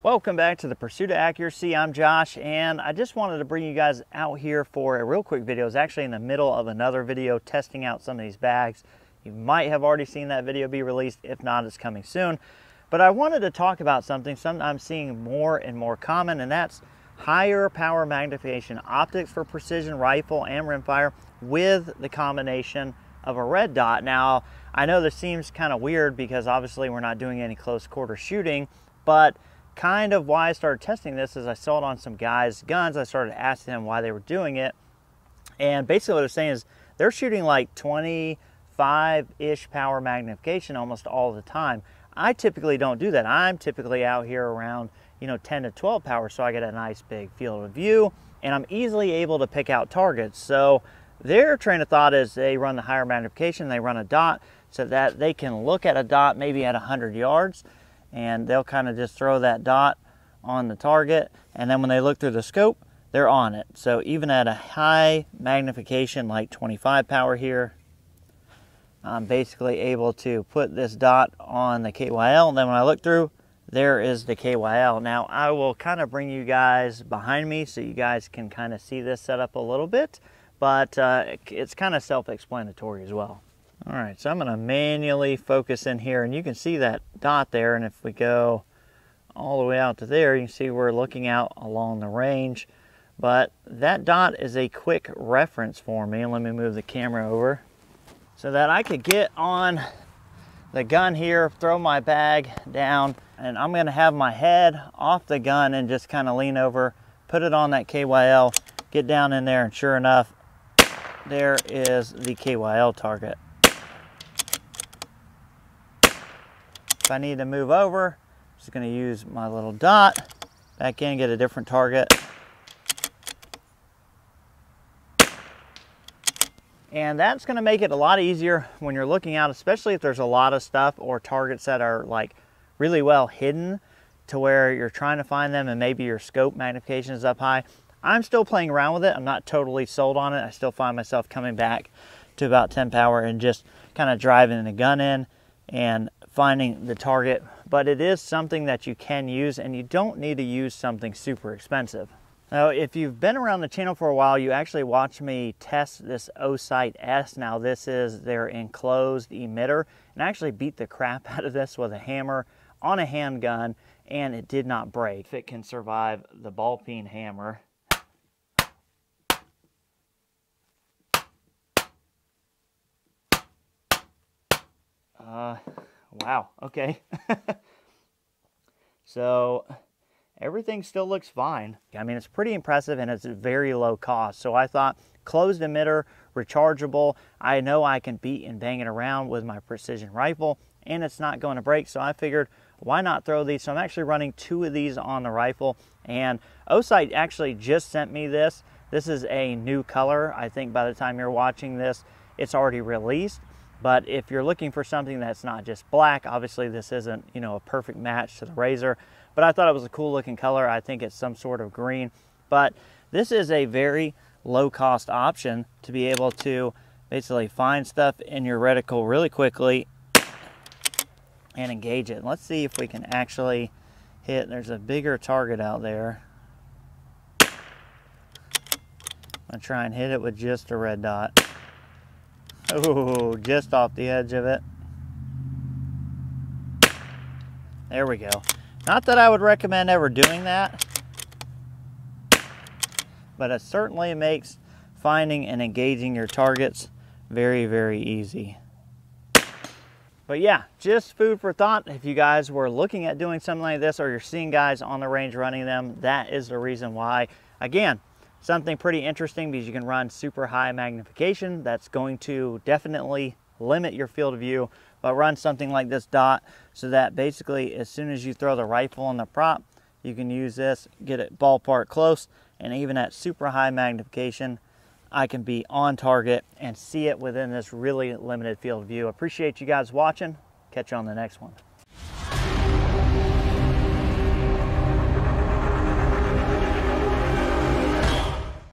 Welcome back to the Pursuit of Accuracy. I'm Josh, and I just wanted to bring you guys out here for a real quick video. It's actually in the middle of another video testing out some of these bags. You might have already seen that video be released. If not, it's coming soon. But I wanted to talk about something I'm seeing more and more common, and that's higher power magnification optics for precision rifle and rimfire with the combination of a red dot. Now, I know this seems kind of weird because obviously we're not doing any close quarter shooting, but kind of why I started testing this is I saw it on some guys' guns. I started asking them why they were doing it. And basically what they're saying is they're shooting like 25-ish power magnification almost all the time. I typically don't do that. I'm typically out here around, 10 to 12 power, so I get a nice big field of view, and I'm easily able to pick out targets. So their train of thought is they run the higher magnification, they run a dot so that they can look at a dot maybe at 100 yards, and they'll kind of just throw that dot on the target, and then when they look through the scope, they're on it. So even at a high magnification like 25 power here, I'm basically able to put this dot on the KYL, and then when I look through, there is the KYL. Now I will kind of bring you guys behind me so you guys can kind of see this setup a little bit, but it's kind of self-explanatory as well. All right, so I'm going to manually focus in here, and you can see that dot there, and if we go all the way out to there, you can see we're looking out along the range, but that dot is a quick reference for me. And let me move the camera over so that I could get on the gun here, throw my bag down, and I'm going to have my head off the gun and just kind of lean over, put it on that KYL, get down in there, and sure enough, there is the KYL target. If I need to move over, I'm just going to use my little dot, back in, get a different target. And that's going to make it a lot easier when you're looking out, especially if there's a lot of stuff or targets that are like really well hidden to where you're trying to find them and maybe your scope magnification is up high. I'm still playing around with it. I'm not totally sold on it. I still find myself coming back to about 10 power and just kind of driving the gun in and finding the target. But it is something that you can use, and you don't need to use something super expensive. Now, if you've been around the channel for a while, you actually watched me test this Osight S. Now, this is their enclosed emitter, and I actually beat the crap out of this with a hammer on a handgun, and it did not break. If it can survive the ball peen hammer. Wow, okay. So everything still looks fine. I mean, it's pretty impressive, and it's very low cost. So I thought closed emitter, rechargeable. I know I can beat and bang it around with my precision rifle, and it's not going to break. So I figured, why not throw these? So I'm actually running 2 of these on the rifle, and Osight actually just sent me this. This is a new color. I think by the time you're watching this, it's already released. But if you're looking for something that's not just black, obviously this isn't, a perfect match to the Razor. But I thought it was a cool looking color. I think it's some sort of green. But this is a very low cost option to be able to basically find stuff in your reticle really quickly and engage it. Let's see if we can actually hit. There's a bigger target out there. I'm going to try and hit it with just a red dot. Oh, just off the edge of it. There we go. Not that I would recommend ever doing that, but it certainly makes finding and engaging your targets very, very easy. But yeah, just food for thought. If you guys were looking at doing something like this, or you're seeing guys on the range running them, that is the reason why. Again, something pretty interesting because you can run super high magnification. That's going to definitely limit your field of view, but run something like this dot so that basically as soon as you throw the rifle on the prop, you can use this, get it ballpark close, and even at super high magnification, I can be on target and see it within this really limited field of view. Appreciate you guys watching. Catch you on the next one.